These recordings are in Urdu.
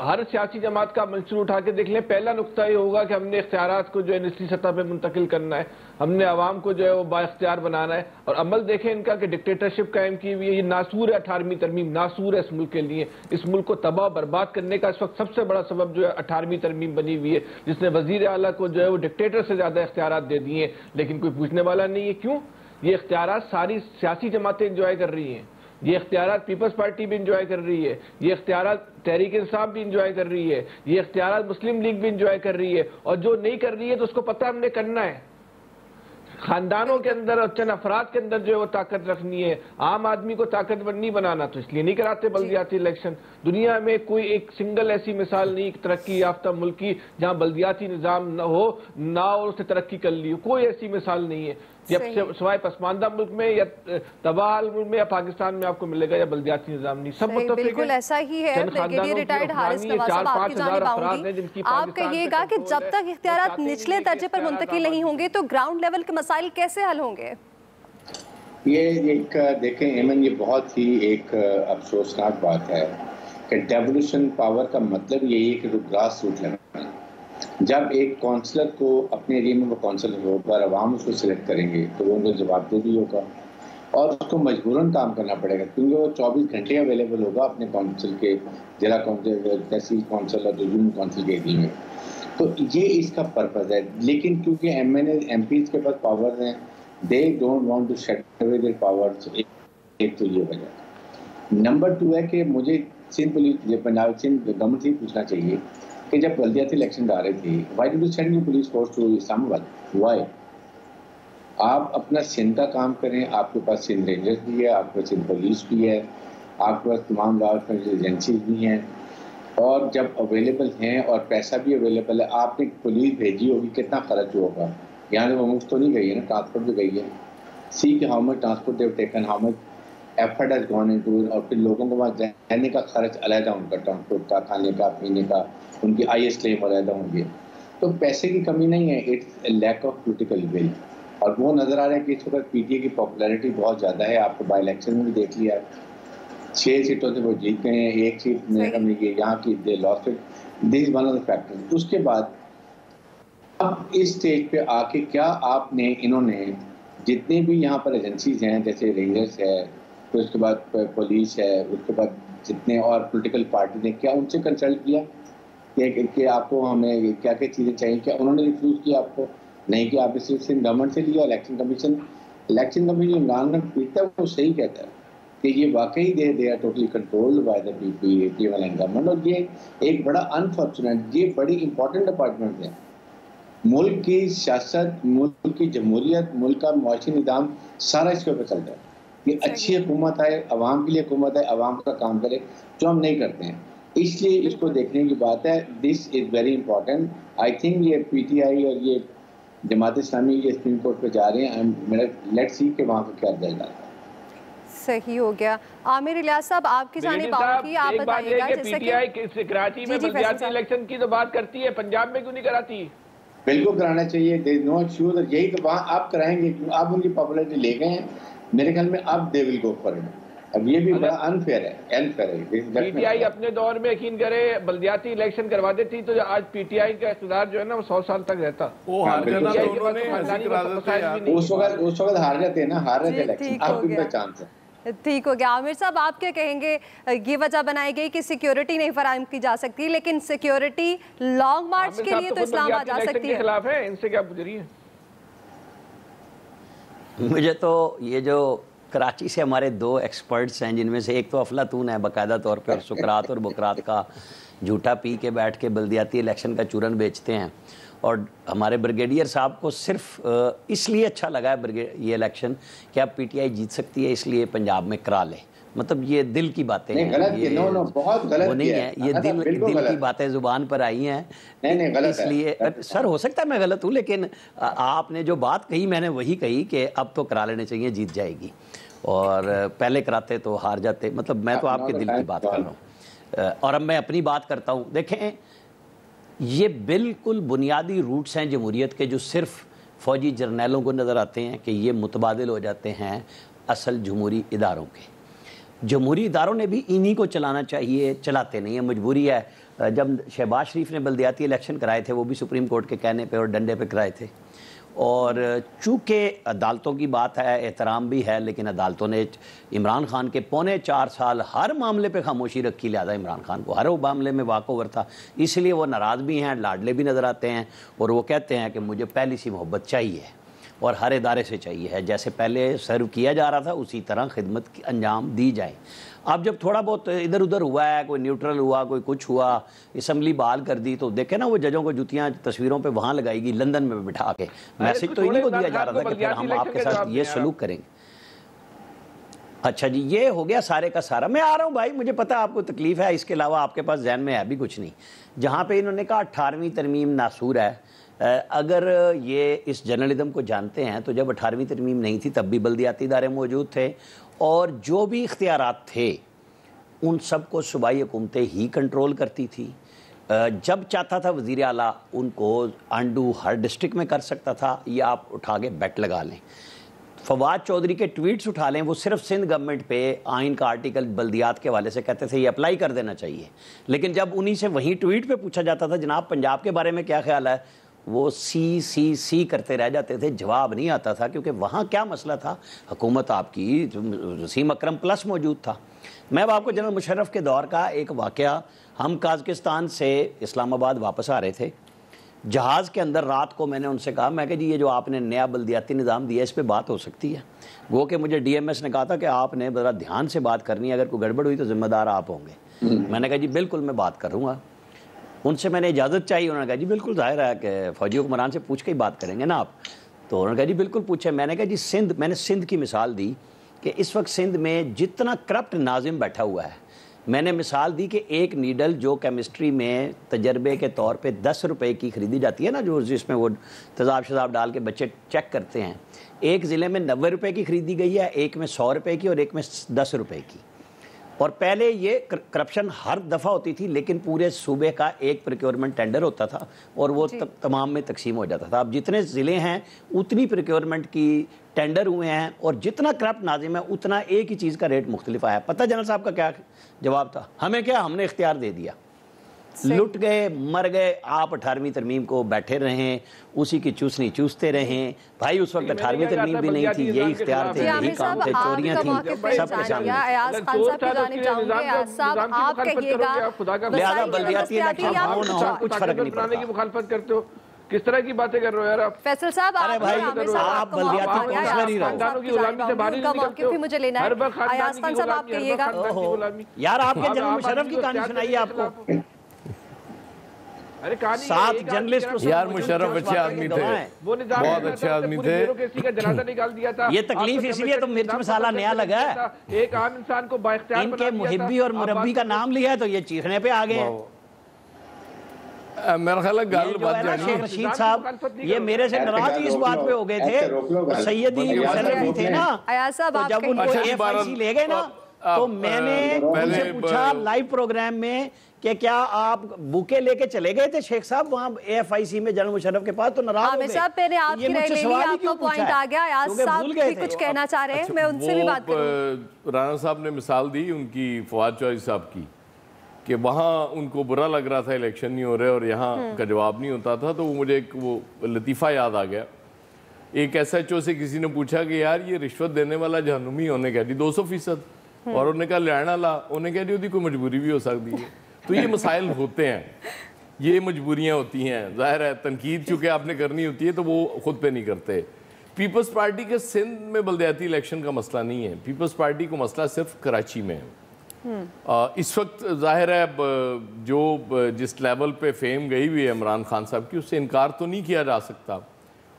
ہر سیاسی جماعت کا منشور اٹھا کے دیکھ لیں، پہلا نقطہ یہ ہوگا کہ ہم نے اختیارات کو جو ہے نچلی سطح پہ منتقل کرنا ہے، ہم نے عوام کو جو ہے وہ با اختیار بنانا ہے، اور عمل دیکھیں ان کا کہ ڈکٹیٹرشپ قائم کی ہوئی ہے، یہ ناسور ہے 18ویں ترمیم، ناسور ہے اس ملک کے لیے، اس ملک کو تباہ و برباد کرنے کا اس وقت سب سے بڑا سبب جو ہے 18ویں ترمیم بنی ہوئی ہے، جس نے وزیر اعلیٰ کو جو ہے وہ ڈکٹیٹر سے زیادہ اختیارات دے دیے ہیں، لیکن کوئی پوچھنے والا نہیں ہے کیوں؟ یہ اختیارات ساری سیاسی جماعتیں انجوائے کر رہی ہیں، یہ اختیارات پیپلز پارٹی بھی انجوائے کر رہی ہے، یہ اختیارات تحریک انصاف بھی انجوائے کر رہی ہے، یہ اختیارات مسلم لیگ بھی انجوائے کر رہی ہے، اور جو نہیں کر رہی ہے تو اس کو پتہ ہم نے کرنا ہے۔ خاندانوں کے اندر اور چند افراد کے اندر جو ہے وہ طاقت رکھنی ہے، عام آدمی کو طاقتور نہیں بنانا، تو اس لیے نہیں کراتے بلدیاتی الیکشن۔ دنیا میں کوئی ایک سنگل ایسی مثال نہیں ترقی یافتہ ملک کی جہاں بلدیاتی نظام نہ ہو اور اس نے ترقی کر لی ہو، کوئی ایسی مثال نہیں ہے، جب سوائے پسماندہ ملک میں یا تباہ ملک میں یا پاکستان میں آپ کو ملے گا یا بلدیاتی نظام نہیں، سب متفق ہیں۔ بالکل ایسا ہی ہے۔ بریگیڈیئر ریٹائرڈ حارث نواز صاحب، آپ کی جانب آؤں گی، آپ کہیے گا کہ جب تک اختیارات نچلے درجے پر منتقل نہیں ہوں گے تو گراؤنڈ لیول کے مسائل کیسے حل ہوں گے؟ یہ ایک دیکھیں ایمن، یہ بہت ہی ایک افسوسناک بات ہے کہ ڈیولوشن پاور کا مطلب یہی ہے کہ وہ گراس روٹ لیول ہے۔ جب ایک کونسلر کو اپنے ایریا میں وہ کونسلر ہوگا، عوام اس کو سلیکٹ کریں گے تو وہ ان کو جواب دہ بھی ہوگا اور اس کو مجبوراً کام کرنا پڑے گا، کیونکہ وہ 24 گھنٹے اویلیبل ہوگا اپنے کونسل کے ضلع کونسل، تحصیل کونسل اور یونین کونسل کے ایریا میں۔ تو یہ اس کا پرپز ہے، لیکن کیونکہ M N A MPs کے پاس پاور ہیں، they don't want to shut away their powers۔ ایک تو یہ وجہ۔ نمبر 2 ہے کہ مجھے سندھ گورنمنٹ سے پوچھنا چاہیے کہ جب بلدیاتی الیکشن آ رہے تھے، why did you send your police force to Islamabad؟ why؟ آپ اپنا سندھ کا کام کریں، آپ کے پاس سندھ رینجرز بھی ہے، آپ کے پاس سندھ پولیس بھی ہے، آپ کے پاس تمام لا انفورسمنٹ ایجنسیز بھی ہیں، اور جب اویلیبل ہیں اور پیسہ بھی اویلیبل ہے، آپ نے پولیس بھیجی ہوگی، کتنا خرچ ہوگا؟ یہاں سے وہ مفت تو نہیں گئی ہے نا، ٹرانسپورٹ بھی گئی ہے۔ سی کہ how much transport they've taken, how much effort has gone into, اور پھر لوگوں کو وہاں رہنے کا خرچ علیحدہ، ان کا ٹرانسپورٹ کا، کھانے کا، پینے کا، ان کی آئی ایس کلیم علیحدہ ہوں گے۔ تو پیسے کی کمی نہیں ہے، it's a lack of political will, اور وہ نظر آ رہا ہے کہ اس وقت پی ٹی اے کی پاپولیرٹی بہت زیادہ ہے۔ آپ کو بائی الیکشن میں بھی دیکھ لیا، 6 سیٹوں سے وہ جیت گئے ہیں، 1 سیٹ میرے خیال میں یہاں کی the last it, this is one of the factor. اس کے بعد اب اس سٹیج پہ آ کے کیا آپ نے، انہوں نے جتنے بھی یہاں پر ایجنسیز ہیں جیسے رینجرز ہے، پھر اس کے بعد پولیس ہے، اس کے بعد جتنے اور پولیٹیکل پارٹی نے، کیا ان سے کنسلٹ کیا کہ آپ کو ہمیں کیا کیا چیزیں چاہیے؟ کیا انہوں نے ریفیوز کیا آپ کو؟ نہیں کہ آپ اس سے گورنمنٹ سے لیا۔ الیکشن کمیشن عمران خان پیتا ہے، وہ صحیح کہتا ہے کہ یہ واقعی they are totally controlled by the P L N government, اور یہ ایک بڑا انفارچونیٹ، یہ بڑی امپورٹنٹ ڈپارٹمنٹ ہے۔ ملک کی سیاست، ملک کی جمہوریت، ملک کا معاشی نظام سارا اس کے اوپر چلتا ہے۔ یہ اچھی حکومت ہے، عوام کے لیے حکومت ہے، عوام کا کام کرے، جو ہم نہیں کرتے ہیں، اس لیے اس کو دیکھنے کی بات ہے۔ This is very important. I think یہ پی ٹی آئی اور یہ جماعت اسلامی یہ سپریم کورٹ پہ جا رہے ہیں، لیٹس سی کہ وہاں کا کیا رزلٹ آتا ہے۔ صحیح ہو گیا۔ عامر الیاس صاحب، آپ کی جانب آؤں گی، آپ بتائیے گا جیسے پی ٹی آئی کراچی میں بلدیاتی الیکشن کی تو بات کرتی ہے، پنجاب میں کیوں نہیں کراتی؟ بالکل کرانا چاہیے، دیر از نو ایکسکیوز، یہی تو وہاں آپ کرائیں گے، آپ ان کی پاپولیرٹی لے گئے ہیں، میرے خیال میں اب دے ول گو فار اٹ۔ اب یہ بھی بڑا انفیئر ہے۔ پی ٹی آئی اپنے دور میں یقین کرے بلدیاتی الیکشن کروا دیتی تو آج پی ٹی آئی کا اقتدار جو ہے نا وہ 100 سال تک رہتا۔ اس وقت ہار جاتے ہیں نا، ہار رہے تھے الیکشن، اب ان کا چانس ہے۔ ٹھیک ہو گیا۔ عامر صاحب، آپ کیا کہیں گے؟ یہ وجہ بنائی گئی کہ سیکیورٹی نہیں فراہم کی جا سکتی، لیکن سیکیورٹی لانگ مارچ کے لیے تو اسلام آ جا سکتی ہے۔ خلاف ہے، ان سے کیا پوچھ رہی ہے؟ مجھے تو یہ جو کراچی سے ہمارے 2 ایکسپرٹس ہیں، جن میں سے ایک تو افلاطون ہے باقاعدہ طور پہ، اور سقراط اور بقراط کا جھوٹا پی کے بیٹھ کے بلدیاتی الیکشن کا چورن بیچتے ہیں، اور ہمارے بریگیڈیئر صاحب کو صرف اس لیے اچھا لگا ہے یہ الیکشن کہ اب پی ٹی آئی جیت سکتی ہے، اس لیے پنجاب میں کرا لے۔ مطلب یہ دل کی باتیں ہیں، وہ نہیں ہے، یہ دل کی باتیں زبان پر آئی ہیں، اس لیے سر ہو سکتا ہے میں غلط ہوں، لیکن آپ نے جو بات کہی میں نے وہی کہی کہ اب تو کرا لینے چاہیے، جیت جائے گی، اور پہلے کراتے تو ہار جاتے۔ مطلب میں تو آپ کے دل کی بات کر رہا ہوں، اور اب میں اپنی بات کرتا ہوں۔ دیکھیں، یہ بالکل بنیادی روٹس ہیں جمہوریت کے، جو صرف فوجی جرنیلوں کو نظر آتے ہیں کہ یہ متبادل ہو جاتے ہیں اصل جمہوری اداروں کے۔ جمہوری اداروں نے بھی انہی کو چلانا چاہیے، چلاتے نہیں ہیں، مجبوری ہے۔ جب شہباز شریف نے بلدیاتی الیکشن کرائے تھے وہ بھی سپریم کورٹ کے کہنے پہ اور ڈنڈے پہ کرائے تھے، اور چونکہ عدالتوں کی بات ہے، احترام بھی ہے، لیکن عدالتوں نے عمران خان کے 4.25 سال ہر معاملے پہ خاموشی رکھی، لہٰذا عمران خان کو ہر معاملے میں واک اوور تھا، اس لیے وہ ناراض بھی ہیں، لاڈلے بھی نظر آتے ہیں، اور وہ کہتے ہیں کہ مجھے پہلی سی محبت چاہیے اور ہر ادارے سے چاہیے ہے، جیسے پہلے سرو کیا جا رہا تھا اسی طرح خدمت کی انجام دی جائے۔ اب جب تھوڑا بہت ادھر ادھر ہوا ہے، کوئی نیوٹرل ہوا، کوئی کچھ ہوا، اسمبلی بحال کر دی، تو دیکھیں نا وہ ججوں کو جوتیاں تصویروں پہ وہاں لگائی گی لندن میں بٹھا کے، میسج تو انہیں کو دیا جا رہا تھا کہ پھر ہم آپ کے ساتھ یہ سلوک کریں گے۔ اچھا جی، یہ ہو گیا سارے کا سارا۔ میں آ رہا ہوں بھائی، مجھے پتہ آپ کو تکلیف ہے، اس کے علاوہ آپ کے پاس ذہن میں ہے بھی کچھ نہیں۔ جہاں پہ انہوں نے کہا 18ویں ترمیم ناسور ہے، اگر یہ اس جرنلزم کو جانتے ہیں تو جب 18ویں ترمیم نہیں تھی تب بھی بلدیاتی ادارے موجود تھے، اور جو بھی اختیارات تھے ان سب کو صوبائی حکومتیں ہی کنٹرول کرتی تھی۔ جب چاہتا تھا وزیر اعلیٰ ان کو انڈو ہر ڈسٹرکٹ میں کر سکتا تھا، یا آپ اٹھا کے بیٹ لگا لیں۔ فواد چودھری کے ٹویٹس اٹھا لیں، وہ صرف سندھ گورنمنٹ پہ آئین کا آرٹیکل بلدیات کے حوالے سے کہتے تھے یہ اپلائی کر دینا چاہیے، لیکن جب انہی سے وہیں ٹویٹ پہ پوچھا جاتا تھا جناب پنجاب کے بارے میں کیا خیال ہے، وہ سی کرتے رہ جاتے تھے، جواب نہیں آتا تھا، کیونکہ وہاں کیا مسئلہ تھا، حکومت آپ کی وسیم اکرم پلس موجود تھا۔ میں اب آپ کو جنرل مشرف کے دور کا ایک واقعہ، ہم قازقستان سے اسلام آباد واپس آ رہے تھے، جہاز کے اندر رات کو میں نے ان سے کہا، میں کہ جی یہ جو آپ نے نیا بلدیاتی نظام دیا اس پہ بات ہو سکتی ہے؟ وہ کہ مجھے ڈی ایم ایس نے کہا تھا کہ آپ نے ذرا دھیان سے بات کرنی ہے، اگر کوئی گڑبڑ ہوئی تو ذمہ دار آپ ہوں گے۔ میں نے کہا جی بالکل میں بات کروں گا۔ ان سے میں نے اجازت چاہیے، انہوں نے کہا جی بالکل، ظاہر ہے کہ فوجی حکمران سے پوچھ کے ہی بات کریں گے نا آپ۔ تو انہوں نے کہا جی بالکل پوچھیں۔ میں نے کہا جی میں نے سندھ کی مثال دی کہ اس وقت سندھ میں جتنا کرپٹ ناظم بیٹھا ہوا ہے، میں نے مثال دی کہ ایک نیڈل جو کیمسٹری میں تجربے کے طور پہ 10 روپے کی خریدی جاتی ہے نا، جو جس میں وہ تیزاب شذاب ڈال کے بچے چیک کرتے ہیں، ایک ضلع میں 90 روپے کی خریدی گئی ہے، ایک میں 100 روپے کی اور ایک میں 10 روپے کی۔ اور پہلے یہ کرپشن ہر دفعہ ہوتی تھی، لیکن پورے صوبے کا ایک پروکیورمنٹ ٹینڈر ہوتا تھا اور وہ تمام میں تقسیم ہو جاتا تھا۔ اب جتنے ضلع ہیں اتنی پروکیورمنٹ کی ٹینڈر ہوئے ہیں، اور جتنا کرپٹ ناظم ہے اتنا ایک ہی چیز کا ریٹ مختلف آیا۔ پتہ جنرل صاحب کا کیا جواب تھا؟ ہمیں کیا، ہم نے اختیار دے دیا، لٹ گئے، مر گئے، آپ 18ویں ترمیم کو بیٹھے رہیں، اسی کی چوسنی چوستے رہیں۔ بھائی اس وقت 18ویں ترمیم بھی نہیں تھی، یہی اختیار تھے، یہی کام تھے، چوریاں تھیں، سب کے سامنے۔ لہٰذا بلدیاتی الیکشن ہو نہ ہو کچھ فرق نہیں پڑتا۔ مخالفت کرتے ہو، کس طرح کی باتیں کر رہے ہو یار آپ؟ فیصل صاحب ارے بھائی آپ بلدیاتی کونسلر ہی خاندانوں کی غلامی سے باہر نہیں نکلتے ہو، مجھے لینا ہر وقت ہے۔ ایاز خاندان خان کی صاحب آپ غلامی، کہیے گا یار، آپ کے جنرل مشرف کی کہانی سنائیے آپ کو۔ 7 جرنلسٹ یار مشرف اچھے آدمی تھے، بہت اچھے آدمی تھے۔ یہ تکلیف اس لیے تو مرچ مسالہ نیا لگا ہے، ایک عام انسان کو بااختیار ان کے محبی اور مربی کا نام لیا ہے تو یہ چیخنے پہ آ گئے ہیں۔ میرا خیال ہے گل جو ہے نا شیخ رشید صاحب، یہ میرے سے ناراض ہی اس بات پہ ہو گئے تھے، سیدی مشرف تھے نا، تو جب ان کو ایف آئی سی لے گئے نا تو میں نے ان سے پوچھا لائیو پروگرام میں کہ کیا آپ بوکے لے کے چلے گئے تھے شیخ صاحب وہاں اے ایف آئی سی میں جنرل مشرف کے پاس؟ تو ناراض ہو گئے۔ عامر صاحب پہلے آپ کی رائے لے لی، آپ کا پوائنٹ آ گیا، ایاز صاحب بھی کچھ کہنا چاہ رہے ہیں، میں ان سے بھی بات کروں۔ رانا صاحب نے مثال دی ان کی فواد چودھری صاحب کی کہ وہاں ان کو برا لگ رہا تھا الیکشن نہیں ہو رہے اور یہاں کا جواب نہیں ہوتا تھا، تو مجھے ایک وہ لطیفہ یاد آ گیا۔ ایک ایس ایچ او سے کسی نے پوچھا کہ یار یہ رشوت دینے والا جہنمی، انہیں کہا جی 200%، اور انہوں نے کہا لینا لا، انہیں کہا جی وہ کوئی مجبوری بھی ہو سکتی ہے۔ تو یہ مسائل ہوتے ہیں، یہ مجبوریاں ہوتی ہیں، ظاہر ہے تنقید چونکہ آپ نے کرنی ہوتی ہے تو وہ خود پہ نہیں کرتے۔ پیپلز پارٹی کے سندھ میں بلدیاتی الیکشن کا مسئلہ نہیں ہے، پیپلز پارٹی کو مسئلہ صرف کراچی میں ہے۔ اس وقت ظاہر ہے جو جس لیول پہ فیم گئی ہوئی ہے عمران خان صاحب کی، اس سے انکار تو نہیں کیا جا سکتا،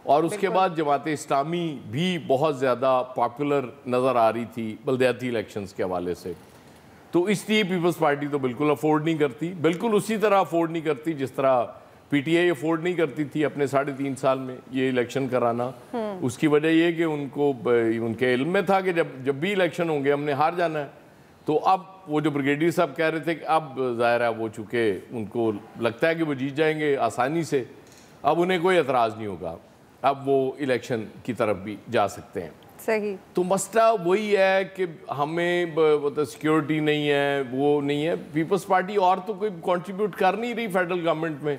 اور اس کے بعد جماعت اسلامی بھی بہت زیادہ پاپولر نظر آ رہی تھی بلدیاتی الیکشنز کے حوالے سے، تو اس لیے پیپلز پارٹی تو بالکل افورڈ نہیں کرتی، بالکل اسی طرح افورڈ نہیں کرتی جس طرح پی ٹی آئی افورڈ نہیں کرتی تھی اپنے 3.5 سال میں یہ الیکشن کرانا۔ اس کی وجہ یہ کہ ان کو ان کے علم میں تھا کہ جب بھی الیکشن ہوں گے ہم نے ہار جانا ہے، تو اب وہ جو بریگیڈیئر صاحب کہہ رہے تھے کہ اب ظاہر ہے وہ چونکہ ان کو لگتا ہے کہ وہ جیت جائیں گے آسانی سے، اب انہیں کوئی اعتراض نہیں ہوگا، اب وہ الیکشن کی طرف بھی جا سکتے ہیں۔ صحیح. تو مسئلہ وہی ہے کہ ہمیں سیکیورٹی نہیں ہے, وہ نہیں ہے. پیپلز پارٹی اور تو کوئی کنٹریبیوٹ کر نہیں رہی فیڈرل گورنمنٹ میں.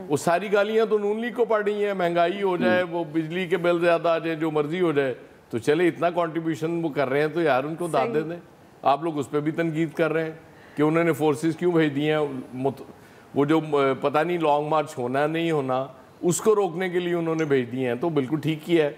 وہ ساری گالیاں تو نون لیگ کو پڑ رہی ہیں, مہنگائی ہو جائے, وہ بجلی کے بل زیادہ آ جائے, جو مرضی ہو جائے, تو چلے اتنا کنٹریبیوشن وہ کر رہے ہیں تو یار ان کو داد دے دیں. آپ لوگ اس پہ بھی تنقید کر رہے ہیں کہ انہوں نے فورسز کیوں بھیج دی ہیں. وہ جو پتہ نہیں لانگ مارچ ہونا نہیں ہونا اس کو روکنے کے لیے انہوں نے بھیج دی ہیں, تو بالکل ٹھیک ہی ہے.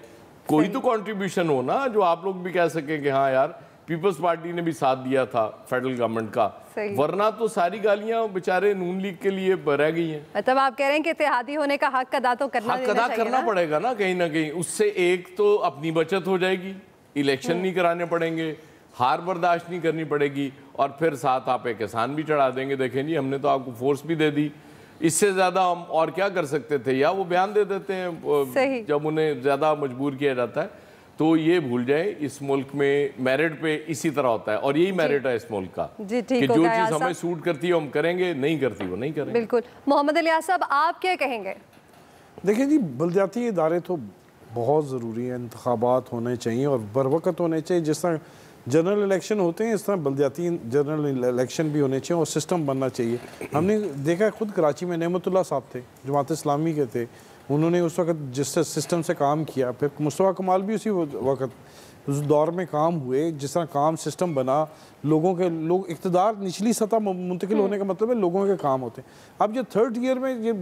کوئی تو کنٹریبیوشن ہو نا جو آپ لوگ بھی کہہ سکیں کہ ہاں یار پیپلز پارٹی نے بھی ساتھ دیا تھا فیڈرل گورنمنٹ کا, ورنہ تو ساری گالیاں بیچارے نون لیگ کے لیے رہ گئی ہیں. مطلب آپ کہہ رہے ہیں کہ اتحادی ہونے کا حق ادا تو کرنا پڑے گا نا کہیں نہ کہیں. اس سے ایک تو اپنی بچت ہو جائے گی, الیکشن نہیں کرانے پڑیں گے, ہار برداشت نہیں کرنی پڑے گی, اور پھر ساتھ آپ ایک احسان بھی چڑھا دیں گے, دیکھیں جی ہم نے تو آپ کو فورس بھی دے دی. اس سے زیادہ ہم اور کیا کر سکتے تھے, یا وہ بیان دے دیتے ہیں جب انہیں زیادہ مجبور کیا جاتا ہے. تو یہ بھول جائیں اس ملک میں میرٹ پہ اسی طرح ہوتا ہے, اور یہی میرٹ ہے اس ملک کا کہ جو چیز ہمیں سوٹ کرتی ہے ہم کریں گے, نہیں کرتی وہ نہیں کریں گے. بالکل. محمد الیاس صاحب آپ کیا کہیں گے؟ دیکھیں جی بلدیاتی ادارے تو بہت ضروری ہیں, انتخابات ہونے چاہیے اور بر وقت ہونے چاہیے. جس طرح جنرل الیکشن ہوتے ہیں اس طرح بلدیاتی جنرل الیکشن بھی ہونے چاہیے اور سسٹم بننا چاہیے. ہم نے دیکھا خود کراچی میں نعمت اللہ صاحب تھے, جماعت اسلامی کے تھے, انہوں نے اس وقت جس سسٹم سے کام کیا, پھر مصطفیٰ کمال بھی اسی وقت اس دور میں کام ہوئے. جس طرح کام سسٹم بنا, لوگ اقتدار نچلی سطح منتقل ہونے کا مطلب ہے لوگوں کے کام ہوتے ہیں. اب جو تھرڈ ایئر میں یہ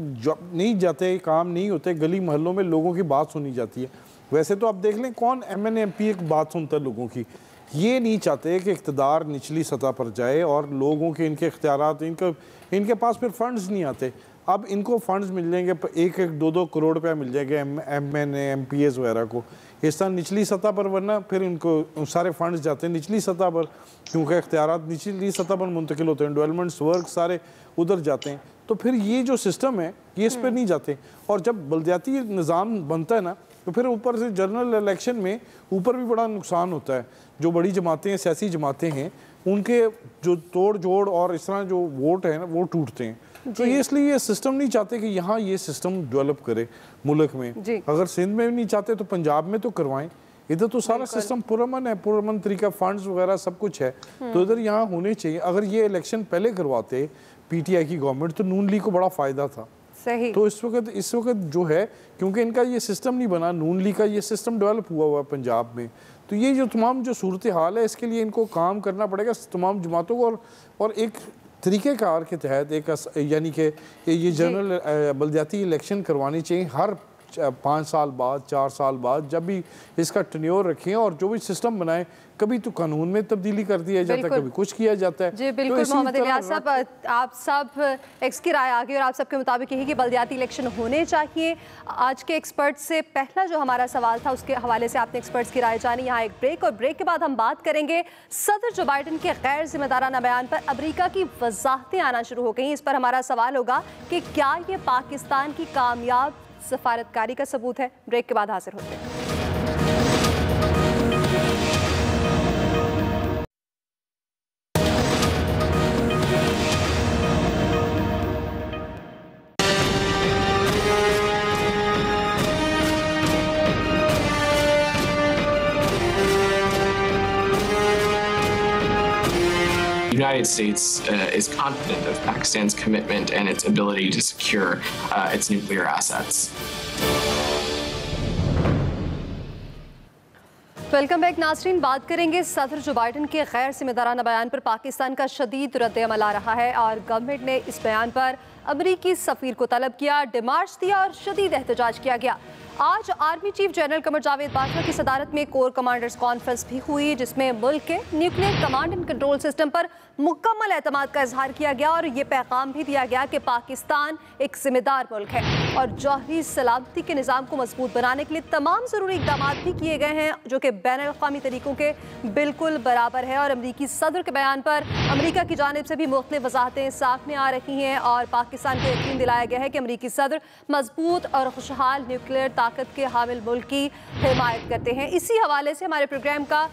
نہیں جاتے, کام نہیں ہوتے, گلی محلوں میں لوگوں کی بات سنی جاتی ہے. ویسے تو آپ دیکھ لیں کون ایم این ایم پی ایک بات سنتا ہے لوگوں کی. یہ نہیں چاہتے کہ اقتدار نچلی سطح پر جائے اور لوگوں کے ان کے اختیارات, ان کے پاس پھر فنڈز نہیں آتے. اب ان کو فنڈز مل جائیں گے, 1-2 کروڑ روپیہ مل جائے گا M N A M P As وغیرہ کو اس طرح نچلی سطح پر, ورنہ پھر ان کو سارے فنڈز جاتے ہیں نچلی سطح پر, کیونکہ اختیارات نچلی سطح پر منتقل ہوتے ہیں, ڈیولپمنٹس ورک سارے ادھر جاتے ہیں. تو پھر یہ جو سسٹم ہے یہ اس پہ نہیں جاتے. اور جب بلدیاتی نظام بنتا ہے نا تو پھر اوپر سے جنرل الیکشن میں اوپر بھی بڑا نقصان ہوتا ہے. جو بڑی جماعتیں ہیں, سیاسی جماعتیں ہیں, ان کے جو توڑ جوڑ اور اس طرح جو ووٹ ہیں وہ ٹوٹتے ہیں. تو یہ اس لیے یہ سسٹم نہیں چاہتے کہ یہاں یہ سسٹم ڈیولپ کرے ملک میں. اگر سندھ میں نہیں چاہتے تو پنجاب میں تو کروائیں. ادھر تو سارا سسٹم پرامن ہے, پرامن طریقہ, فنڈز وغیرہ سب کچھ ہے, تو ادھر یہاں ہونے چاہیے. اگر یہ الیکشن پہلے کرواتے پی ٹی آئی کی گورنمنٹ تو نون لیگ کو بڑا فائدہ تھا. تو اس وقت جو ہے کیونکہ ان کا یہ سسٹم نہیں بنا, نون لیگ کا یہ سسٹم ڈیولپ ہوا ہے پنجاب میں, تو یہ جو تمام جو صورتحال ہے اس کے لیے ان کو کام کرنا پڑے گا تمام جماعتوں کو, اور ایک طریقہ کار کے تحت ایک یعنی کہ یہ جنرل بلدیاتی الیکشن کروانی چاہیے ہر 5 سال بعد, 4 سال بعد, جب بھی اس کا ٹنیور رکھیں, اور جو بھی سسٹم بنائیں. کبھی تو قانون میں تبدیلی کر دیا جاتا ہے, کبھی کچھ کیا جاتا ہے. جی بالکل محمد الیاس صاحب, آپ سب ایکس کی رائے آگے, اور آپ سب کے مطابق یہی کہ بلدیاتی الیکشن ہونے چاہیے. آج کے ایکسپرٹ سے پہلا جو ہمارا سوال تھا اس کے حوالے سے آپ نے ایکسپرٹس کی رائے جانی. یہاں ایک بریک, اور بریک کے بعد ہم بات کریں گے صدر جو بائیڈن کے غیر ذمہ دارانہ بیان پر امریکہ کی وضاحتیں آنا شروع ہو گئیں. اس پر ہمارا سوال ہوگا کہ کیا یہ پاکستان کی کامیاب سفارتکاری کا ثبوت ہے. بریک کے بعد حاضر ہوتے ہیں. The United States is confident of Pakistan's commitment and its ability to secure its nuclear assets. Welcome back ناظرین. بات کریں گے صدر جو بائیڈن کے غیر ذمہ دارانہ بیان پر. پاکستان کا شدید رد عمل آ رہا ہے اور گورنمنٹ نے اس بیان پر امریکی سفیر کو طلب کیا, ڈیمارچ دیا اور شدید احتجاج کیا گیا. آج army chief general Qamar Javed Bajwa کی صدارت میں کور کمانڈرز کانفرنس بھی ہوئی, جس میں ملک کے nuclear command and control system پر مکمل اعتماد کا اظہار کیا گیا, اور یہ پیغام بھی دیا گیا کہ پاکستان ایک ذمہ دار ملک ہے اور جوہری سلامتی کے نظام کو مضبوط بنانے کے لیے تمام ضروری اقدامات بھی کیے گئے ہیں جو کہ بین الاقوامی طریقوں کے بالکل برابر ہے. اور امریکی صدر کے بیان پر امریکہ کی جانب سے بھی مختلف وضاحتیں سامنے آ رہی ہیں, اور پاکستان کو یقین دلایا گیا ہے کہ امریکی صدر مضبوط اور خوشحال نیوکلیئر طاقت کے حامل ملک کی حمایت کرتے ہیں. اسی حوالے سے ہمارے پروگرام کا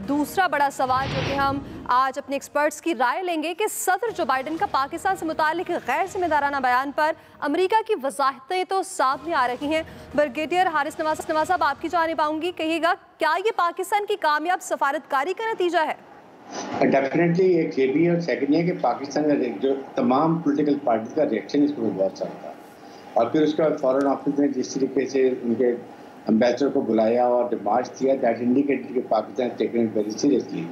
دوسرا بڑا سوال جو کہ ہم آج اپنے ایکسپرٹس کی رائے لیں گے کہ صدر جو بائیڈن کا پاکستان سے متعلق غیر ذمہ دارانہ بیان پر امریکہ کی وضاحتیں تو سامنے آ رہی ہیں۔ بریگیڈیئر حارث نواز صاحب، آپ کی جانب آؤں گی، کہیے گا کیا یہ پاکستان کی کامیاب سفارتکاری کا نتیجہ ہے؟ ڈیفینیٹلی ایک یہ بھی ہے اور سیکنڈ یہ کہ پاکستان کا جو تمام پولیٹیکل پارٹیز کا ریئیکشن اس کو بہت سخت تھا، اور پھر اس کے بعد فارن آفس نے جس طریقے سے ان کے امبیسڈر کو بلایا اور ڈیمارچ کیا، دیٹ انڈیکیٹڈ کہ Pakistan taken it very seriously.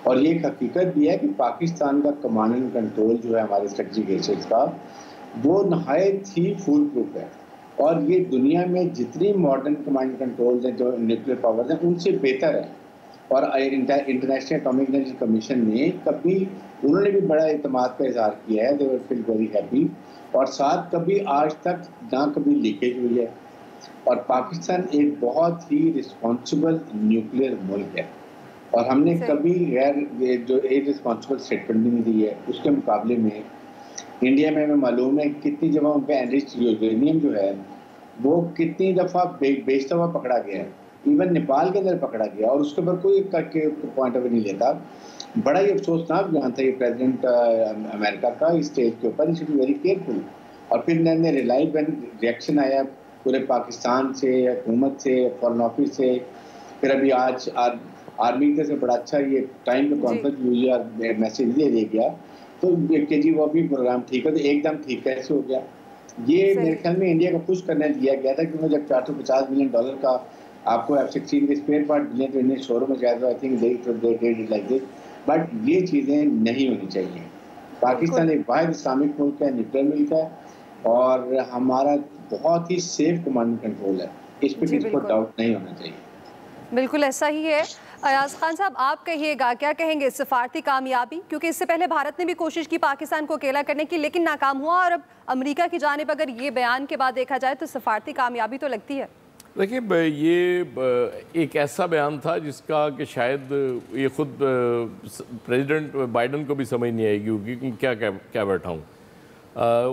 اور یہ ایک حقیقت بھی ہے کہ پاکستان کا کمانڈ اینڈ کنٹرول جو ہے ہمارے اسٹریٹجک ایشیز کا، وہ نہایت ہی فول پروف ہے، اور یہ دنیا میں جتنی ماڈرن کمانڈ اینڈ کنٹرولز ہیں جو نیوکلیر پاورز ہیں ان سے بہتر ہے۔ اور انٹرنیشنل اٹامک انرجی کمیشن نے کبھی انہوں نے بھی بڑا اعتماد کا اظہار کیا ہے، دے ور فیل ویری ہیپی، اور ساتھ کبھی آج تک نہ کبھی لیکیج ہوئی ہے۔ اور پاکستان ایک بہت ہی رسپانسبل نیوکلیر ملک ہے، اور ہم نے کبھی غیر جو ایک رسپانسبل اسٹیٹمنٹ بھی نہیں دی ہے۔ اس کے مقابلے میں انڈیا میں ہمیں معلوم ہے کتنی جگہوں پہ انرچڈ یورینیم جو ہے وہ کتنی دفعہ بیچتا ہوا پکڑا گیا ہے، ایون نیپال کے اندر پکڑا گیا، اور اس کے اوپر کوئی پوائنٹ آف ویو نہیں لیتا۔ بڑا ہی افسوسناک بیان تھا یہ پریزیڈنٹ امریکہ کا اس اسٹیج کے اوپر، اس ویری کیئرفل۔ اور پھر نے ریئیکشن آیا پورے پاکستان سے، حکومت سے، فارن آفس سے، پھر ابھی آج آرمی سے بڑا اچھا یہ ٹائم پہ کانفرنس ہوئی اور میسج دے دیا گیا، تو کہ جی وہ بھی پروگرام ٹھیک ہے، تو ایک دم ٹھیک کیسے ہو گیا؟ یہ میرے خیال میں انڈیا کو خوش کرنے دیا گیا تھا، کیونکہ جب $450 ملین کا آپ کو F-16 کے اسپیئر پارٹ ملے تو انہیں شوروں میں گیا، تو I think they did it like this, but یہ چیزیں نہیں ہونی چاہیے۔ پاکستان ایک واحد اسلامک ملک ہے، نیوٹرل ملک ہے، اور ہمارا بہت ہی سیف کمانڈ کنٹرول ہے، اس پہ کسی کو ڈاؤٹ نہیں ہونا چاہیے۔ بالکل ایسا ہی ہے۔ ایاز خان صاحب، آپ کہیے گا کیا کہیں گے سفارتی کامیابی؟ کیونکہ اس سے پہلے بھارت نے بھی کوشش کی پاکستان کو اکیلا کرنے کی، لیکن ناکام ہوا، اور اب امریکہ کی جانب اگر یہ بیان کے بعد دیکھا جائے تو سفارتی کامیابی تو لگتی ہے۔ دیکھیں، یہ ایک ایسا بیان تھا جس کا کہ شاید یہ خود پریزیڈنٹ بائیڈن کو بھی سمجھ نہیں آئے گی کہ کیا بیٹھا ہوں۔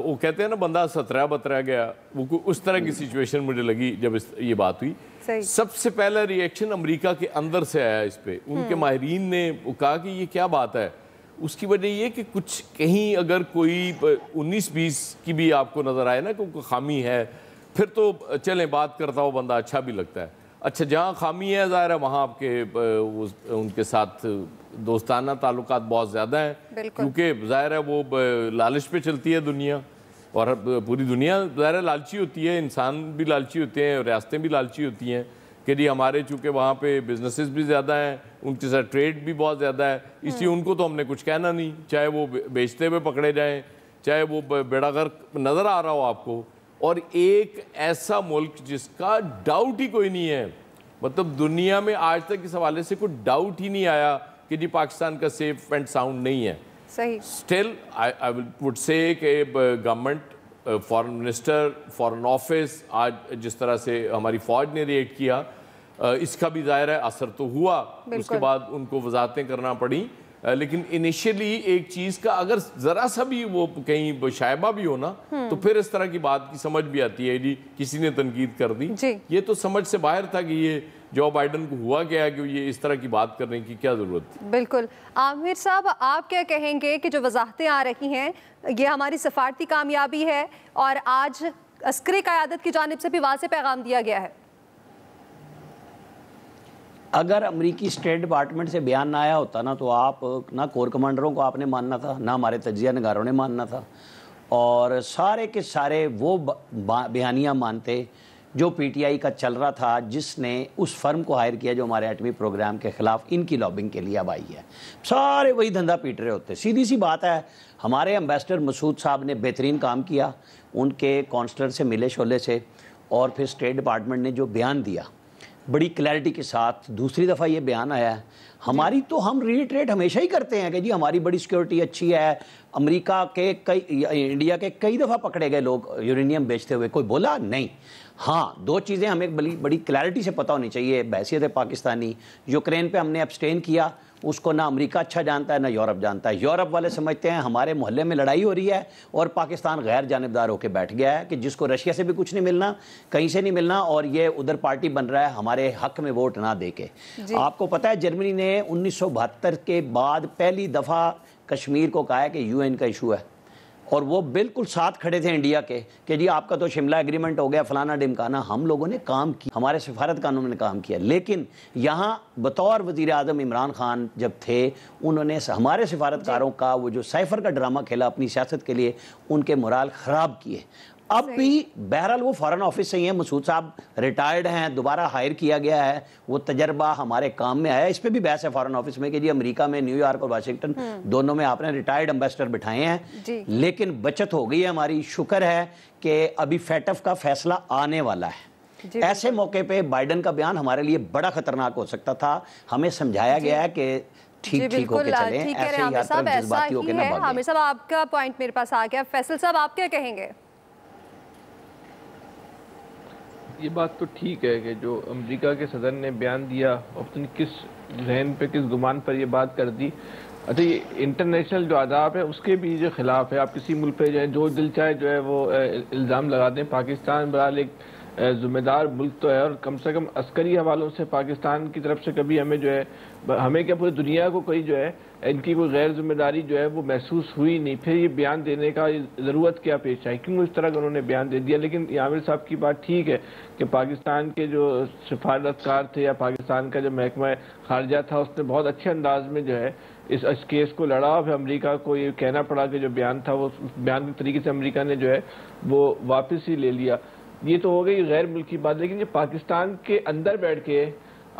وہ کہتے ہیں نا بندہ سترہ بترا گیا، وہ اس طرح کی سچویشن مجھے لگی جب یہ بات ہوئی۔ سب سے پہلا ریئیکشن امریکہ کے اندر سے آیا اس پہ، ان کے ماہرین نے کہا کہ یہ کیا بات ہے۔ اس کی وجہ یہ کہ کچھ کہیں اگر کوئی 19-20 کی بھی آپ کو نظر آئے نا کہ کوئی خامی ہے، پھر تو چلیں بات کرتا ہو بندہ اچھا بھی لگتا ہے۔ اچھا جہاں خامی ہے ظاہر ہے وہاں آپ کے ان کے ساتھ دوستانہ تعلقات بہت زیادہ ہیں، کیونکہ ظاہر ہے وہ لالچ پہ چلتی ہے دنیا، اور پوری دنیا ظاہر ہے لالچی ہوتی ہے، انسان بھی لالچی ہوتے ہیں، ریاستیں بھی لالچی ہوتی ہیں کہ جی ہمارے چونکہ وہاں پہ بزنسز بھی زیادہ ہیں، ان کے ساتھ ٹریڈ بھی بہت زیادہ ہے، اس لیے ان کو تو ہم نے کچھ کہنا نہیں، چاہے وہ بیچتے ہوئے پکڑے جائیں، چاہے وہ بیڑا غرق نظر آ رہا ہو آپ کو۔ اور ایک ایسا ملک جس کا ڈاؤٹ ہی کوئی نہیں ہے، مطلب دنیا میں آج تک اس حوالے سے کوئی ڈاؤٹ ہی نہیں آیا کہ جی پاکستان کا سیف اینڈ ساؤنڈ نہیں ہے۔ صحیح۔ اسٹل آئی وڈ سے کہ government, foreign minister, foreign office آج جس طرح سے ہماری فوج نے ریئیکٹ کیا، اس کا بھی ظاہر ہے اثر تو ہوا، اس کے بعد ان کو وضاحتیں کرنا پڑیں، لیکن انیشیلی ایک چیز کا اگر ذرا سا بھی وہ کہیں شائبہ بھی ہونا تو پھر اس طرح کی بات کی سمجھ بھی آتی ہے، جی کسی نے تنقید کر دی، یہ تو سمجھ سے باہر تھا کہ یہ جو بائیڈن کو ہوا کیا کہ یہ اس طرح کی بات کرنے کی کیا ضرورت تھی۔ بالکل۔ عامر صاحب، آپ کیا کہیں گے کہ جو وضاحتیں آ رہی ہیں یہ ہماری سفارتی کامیابی ہے، اور آج عسکری قیادت کی جانب سے بھی واضح پیغام دیا گیا ہے؟ اگر امریکی اسٹیٹ ڈپارٹمنٹ سے بیان نہ آیا ہوتا نا تو آپ نہ کور کمانڈروں کو آپ نے ماننا تھا، نہ ہمارے تجزیہ نگاروں نے ماننا تھا، اور سارے کے سارے وہ بیانیہ مانتے جو پی ٹی آئی کا چل رہا تھا، جس نے اس فرم کو ہائر کیا جو ہمارے ایٹمی پروگرام کے خلاف ان کی لابنگ کے لیے اب آئی ہے۔ سارے وہی دھندا پیٹ رہے ہوتے۔ سیدھی سی بات ہے، ہمارے امبیسڈر مسعود صاحب نے بہترین کام کیا، ان کے کونسلر سے ملے شولے سے، اور پھر اسٹیٹ ڈپارٹمنٹ نے جو بیان دیا بڑی کلیئرٹی کے ساتھ، دوسری دفعہ یہ بیان آیا ہے ہماری، تو ہم ریٹریٹ ہمیشہ ہی کرتے ہیں کہ جی ہماری بڑی سیکیورٹی اچھی ہے، امریکہ کے انڈیا کے کئی دفعہ پکڑے گئے لوگ یورینیم بیچتے ہوئے، کوئی بولا نہیں. ہاں 2 چیزیں ہمیں بڑی کلیئرٹی سے پتہ ہونی چاہیے بحیثیت پاکستانی. یوکرین پہ ہم نے ابسٹین کیا، اس کو نہ امریکہ اچھا جانتا ہے نہ یورپ جانتا ہے. یورپ والے سمجھتے ہیں ہمارے محلے میں لڑائی ہو رہی ہے اور پاکستان غیر جانبدار ہو کے بیٹھ گیا ہے کہ جس کو رشیا سے بھی کچھ نہیں ملنا، کہیں سے نہیں ملنا، اور یہ ادھر پارٹی بن رہا ہے ہمارے حق میں ووٹ نہ دے کے. آپ کو پتہ ہے جرمنی نے 1972 کے بعد پہلی دفعہ کشمیر کو کہا ہے کہ یو این کا ایشو ہے، اور وہ بالکل ساتھ کھڑے تھے انڈیا کے کہ جی آپ کا تو شملہ ایگریمنٹ ہو گیا فلانا ڈمکانا. ہم لوگوں نے کام کیا، ہمارے سفارت خانوں نے کام کیا، لیکن یہاں بطور وزیر اعظم عمران خان جب تھے انہوں نے ہمارے سفارتکاروں کا وہ جو سائفر کا ڈرامہ کھیلا اپنی سیاست کے لیے، ان کے مورال خراب کیے. اب بھی بہرحال وہ فارن آفس سے ہی ہیں، مسعود صاحب ریٹائرڈ ہیں، دوبارہ ہائر کیا گیا ہے، وہ تجربہ ہمارے کام میں آیا. اس پہ بھی بحث ہے فارن آفس میں کہ جی امریکہ میں نیو یارک اور واشنگٹن دونوں میں آپ نے ریٹائرڈ امبیسڈر بٹھائے ہیں. لیکن بچت ہو گئی ہے ہماری. شکر ہے کہ ابھی فیٹف کا فیصلہ آنے والا ہے. ایسے موقع پہ بائیڈن کا بیان ہمارے لیے بڑا خطرناک ہو سکتا تھا. ہمیں سمجھایا گیا ہے کہ ٹھیک ہو کے چلیں، ایسے ہی ہر طرف جذباتی ہو کے نہ بھاگیں. عامر صاحب آپ کا پوائنٹ میرے پاس آ گیا. فیصل صاحب آپ کیا کہیں گے؟ یہ بات تو ٹھیک ہے کہ جو امریکہ کے صدر نے بیان دیا اپنی کس ذہن پہ کس گمان پر یہ بات کر دی. اچھا یہ انٹرنیشنل جو آداب ہے اس کے بھی جو خلاف ہے. آپ کسی ملک پہ جو ہے جو دل چاہے جو ہے وہ الزام لگا دیں. پاکستان بہرحال ایک ذمہ دار ملک تو ہے، اور کم سے کم عسکری حوالوں سے پاکستان کی طرف سے کبھی ہمیں جو ہے ہمیں کیا پوری دنیا کو کوئی جو ہے ان کی کوئی غیر ذمہ داری جو ہے وہ محسوس ہوئی نہیں. پھر یہ بیان دینے کا ضرورت کیا پیش آئی، کیوں اس طرح کا انہوں نے بیان دے دیا. لیکن عامر صاحب کی بات ٹھیک ہے کہ پاکستان کے جو سفارتکار تھے یا پاکستان کا جو محکمہ خارجہ تھا اس نے بہت اچھے انداز میں جو ہے اس کیس کو لڑا. پھر امریکہ کو یہ کہنا پڑا کہ جو بیان تھا وہ بیان کے طریقے سے امریکہ نے جو ہے وہ واپس ہی لے لیا. یہ تو ہو گئی غیر ملکی بات. لیکن یہ پاکستان کے اندر بیٹھ کے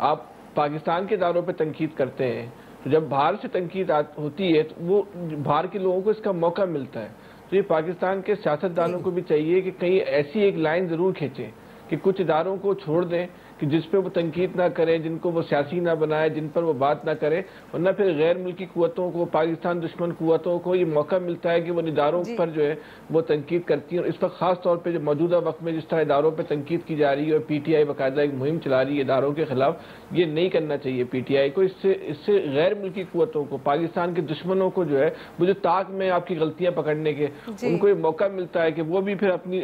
آپ پاکستان کے اداروں پہ تنقید کرتے ہیں، تو جب باہر سے تنقید ہوتی ہے تو وہ باہر کے لوگوں کو اس کا موقع ملتا ہے. تو یہ پاکستان کے سیاستدانوں کو بھی چاہیے کہ کہیں ایسی ایک لائن ضرور کھینچیں کہ کچھ اداروں کو چھوڑ دیں کہ جس پہ وہ تنقید نہ کریں، جن کو وہ سیاسی نہ بنائے، جن پر وہ بات نہ کریں. ورنہ پھر غیر ملکی قوتوں کو، پاکستان دشمن قوتوں کو یہ موقع ملتا ہے کہ وہ اداروں پر جو ہے وہ تنقید کرتی ہیں. اور اس وقت خاص طور پہ جو موجودہ وقت میں جس طرح اداروں پہ تنقید کی جا رہی ہے اور پی ٹی آئی باقاعدہ ایک مہم چلا رہی ہے اداروں کے خلاف، یہ نہیں کرنا چاہیے پی ٹی آئی کو. اس سے غیر ملکی قوتوں کو، پاکستان کے دشمنوں کو جو ہے وہ جو طاق میں آپ کی غلطیاں پکڑنے کے ان کو یہ موقع ملتا ہے کہ وہ بھی پھر اپنی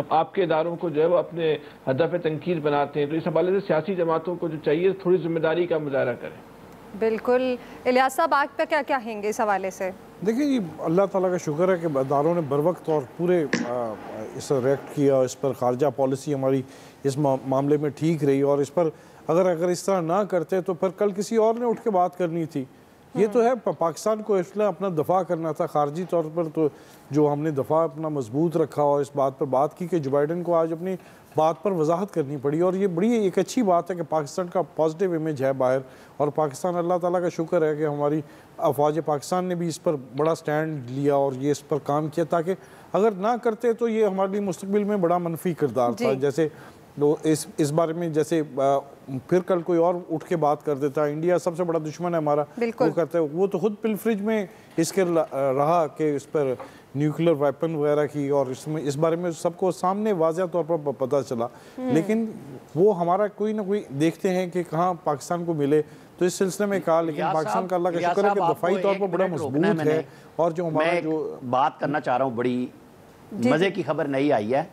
آپ کے اداروں کو جو ہے وہ اپنے ہدف تنقید بناتے ہیں. تو اس حوالے سے سیاسی جماعتوں کو جو چاہیے تھوڑی ذمہ داری کا مظاہرہ کریں. بالکل. الیاس صاحب آپ پہ کیا کہیں گے اس حوالے سے؟ دیکھیں جی اللہ تعالیٰ کا شکر ہے کہ اداروں نے بروقت اور پورے اس پر ریئیکٹ کیا، اور اس پر خارجہ پالیسی ہماری اس معاملے میں ٹھیک رہی. اور اس پر اگر اس طرح نہ کرتے تو پھر کل کسی اور نے اٹھ کے بات کرنی تھی. یہ تو ہے پاکستان کو اس لیے اپنا دفاع کرنا تھا خارجی طور پر. تو جو ہم نے دفاع اپنا مضبوط رکھا اور اس بات پر بات کی کہ جو بائیڈن کو آج اپنی بات پر وضاحت کرنی پڑی. اور یہ بڑی ایک اچھی بات ہے کہ پاکستان کا پازیٹیو امیج ہے باہر. اور پاکستان اللہ تعالیٰ کا شکر ہے کہ ہماری افواج پاکستان نے بھی اس پر بڑا سٹینڈ لیا اور یہ اس پر کام کیا، تاکہ اگر نہ کرتے تو یہ ہمارے لیے مستقبل میں بڑا منفی کردار تھا. جیسے اس بارے میں جیسے پھر کل کوئی اور اٹھ کے بات کر دیتا، انڈیا سب سے بڑا دشمن ہے ہمارا، وہ کرتے وہ تو خود پلفریج میں اس کے رہا کہ اس پر نیوکلیر ویپن وغیرہ کی، اور اس بارے میں سب کو سامنے واضح طور پر پتہ چلا. لیکن وہ ہمارا کوئی نہ کوئی دیکھتے ہیں کہ کہاں پاکستان کو ملے. تو اس سلسلے میں کہا، لیکن پاکستان کا اللہ کا شکر ہے کہ دفاعی طور پر بڑا مضبوط ہے. اور جو ہمارا جو بات کرنا چاہ رہا ہوں، بڑی مزے کی خبر نہیں آئی ہے.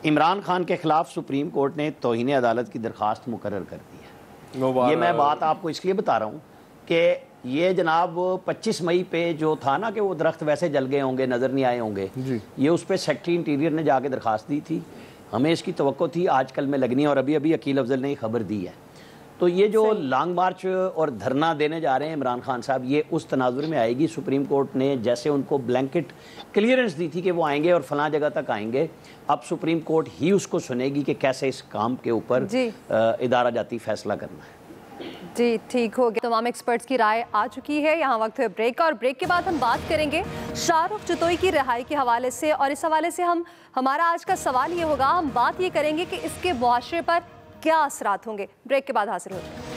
عمران خان کے خلاف سپریم کورٹ نے توہین عدالت کی درخواست مقرر کر دی ہے. یہ میں بات آپ کو اس لیے بتا رہا ہوں کہ یہ جناب 25 مئی پہ جو تھا نا کہ وہ درخت ویسے جل گئے ہوں گے، نظر نہیں آئے ہوں گے، یہ اس پہ سیکٹری انٹیریئر نے جا کے درخواست دی تھی. ہمیں اس کی توقع تھی آج کل میں لگنی ہے، اور ابھی عقیل افضل نے خبر دی ہے. تو یہ جو لانگ مارچ اور دھرنا دینے جا رہے ہیں عمران خان صاحب، یہ اس تناظر میں آئے گی. سپریم کورٹ نے جیسے ان کو بلینکٹ کلیئرنس دی تھی کہ وہ آئیں گے اور فلاں جگہ تک آئیں گے، اب سپریم کورٹ ہی اس کو سنے گی کہ کیسے اس کام کے اوپر ادارہ جاتی فیصلہ کرنا ہے. جی ٹھیک ہو گیا. تمام ایکسپرٹس کی رائے آ چکی ہے. یہاں وقت ہے بریک کا، اور بریک کے بعد ہم بات کریں گے شاہ رخ چتوئی کی رہائی کے حوالے سے. اور اس حوالے سے ہمارا آج کا سوال یہ ہوگا، ہم بات یہ کریں گے کہ اس کے معاشرے پر کیا اثرات ہوں گے. بریک کے بعد حاصل ہو جائے.